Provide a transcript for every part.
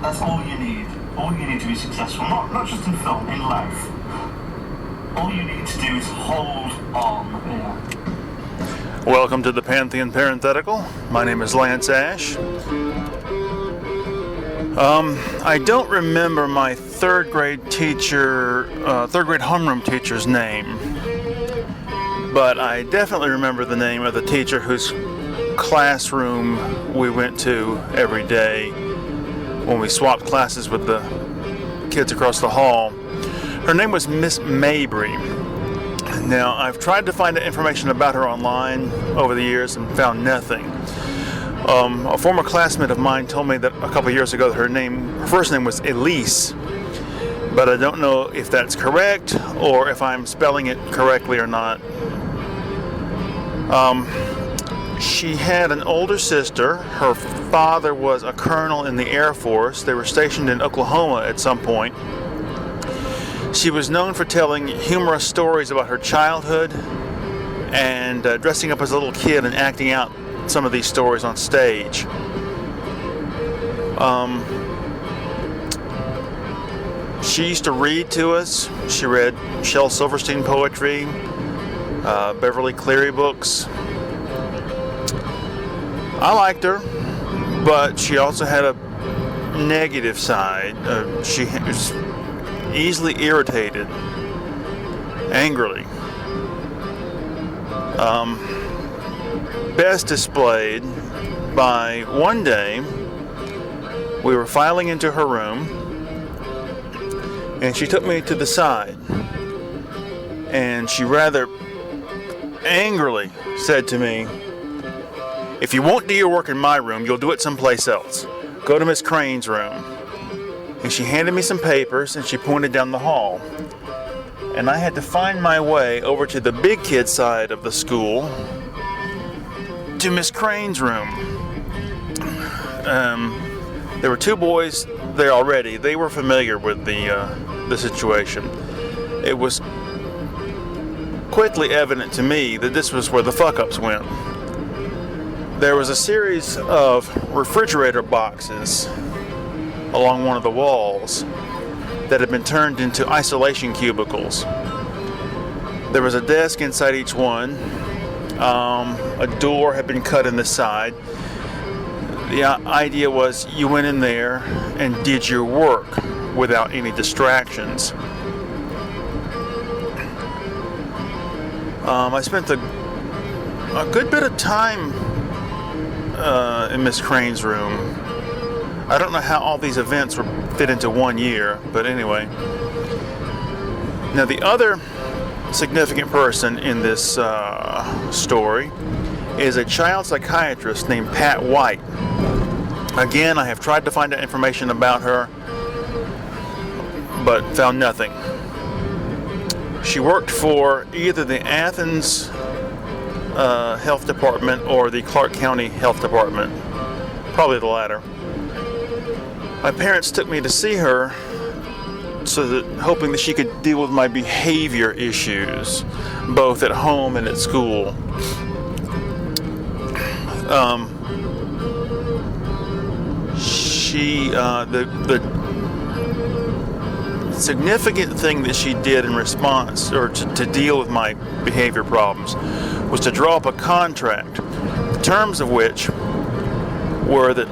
That's all you need. All you need to be successful. Not just in film, in life. All you need to do is hold on. Yeah. Welcome to the Pantheon Parenthetical. My name is Lance Ash. I don't remember my third grade homeroom teacher's name, but I definitely remember the name of the teacher whose classroom we went to every day when we swapped classes with the kids across the hall. Her name was Miss Mabry. Now, I've tried to find information about her online over the years and found nothing. A former classmate of mine told me that a couple years ago that her first name was Elise, but I don't know if that's correct or if I'm spelling it correctly or not. She had an older sister. Her father was a colonel in the Air Force. They were stationed in Oklahoma at some point. She was known for telling humorous stories about her childhood and dressing up as a little kid and acting out some of these stories on stage. She used to read to us. She read Shel Silverstein poetry, Beverly Cleary books. I liked her, but she also had a negative side. She was easily irritated, angrily. Best displayed by one day we were filing into her room and she took me to the side and she rather angrily said to me, "If you won't do your work in my room, you'll do it someplace else. Go to Miss Crane's room." And she handed me some papers and she pointed down the hall. And I had to find my way over to the big kid side of the school to Miss Crane's room. There were two boys there already. They were familiar with the situation. It was quickly evident to me that this was where the fuck-ups went. There was a series of refrigerator boxes along one of the walls that had been turned into isolation cubicles. There was a desk inside each one. A door had been cut in the side. The idea was you went in there and did your work without any distractions. I spent a good bit of time in Miss Crane's room. I don't know how all these events were fit into 1 year, but anyway. Now the other significant person in this story is a child psychiatrist named Pat White. Again, I have tried to find out information about her, but found nothing. She worked for either the Athens Health Department or the Clark County Health Department. Probably the latter. My parents took me to see her hoping that she could deal with my behavior issues, both at home and at school. The significant thing that she did in response, or to deal with my behavior problems, was to draw up a contract, the terms of which were that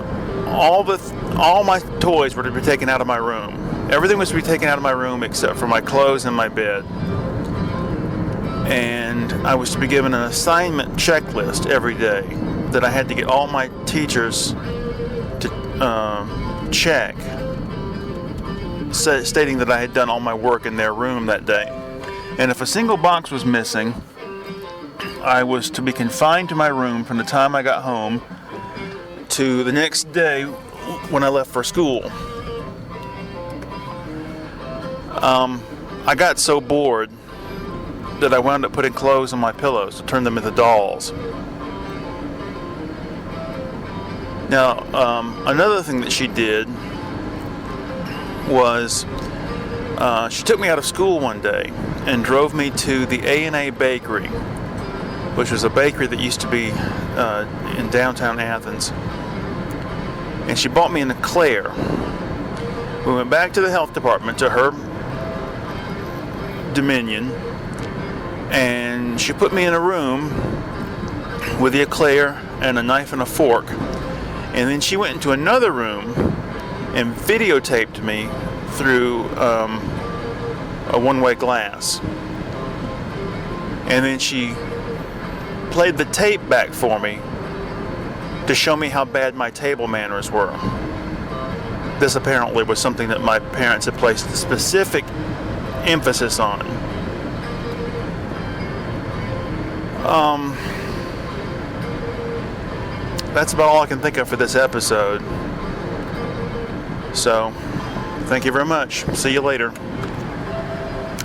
all my toys were to be taken out of my room. Everything was to be taken out of my room except for my clothes and my bed. And I was to be given an assignment checklist every day that I had to get all my teachers to check, stating that I had done all my work in their room that day. And if a single box was missing, I was to be confined to my room from the time I got home to the next day when I left for school. I got so bored that I wound up putting clothes on my pillows to turn them into dolls. Now, another thing that she did was she took me out of school one day and drove me to the A&A Bakery, which was a bakery that used to be in downtown Athens. And she bought me an eclair. We went back to the health department, to her dominion, and she put me in a room with the eclair and a knife and a fork. And then she went into another room and videotaped me through a one-way glass. And then she played the tape back for me to show me how bad my table manners were. This apparently was something that my parents had placed a specific emphasis on. That's about all I can think of for this episode. So, thank you very much. See you later.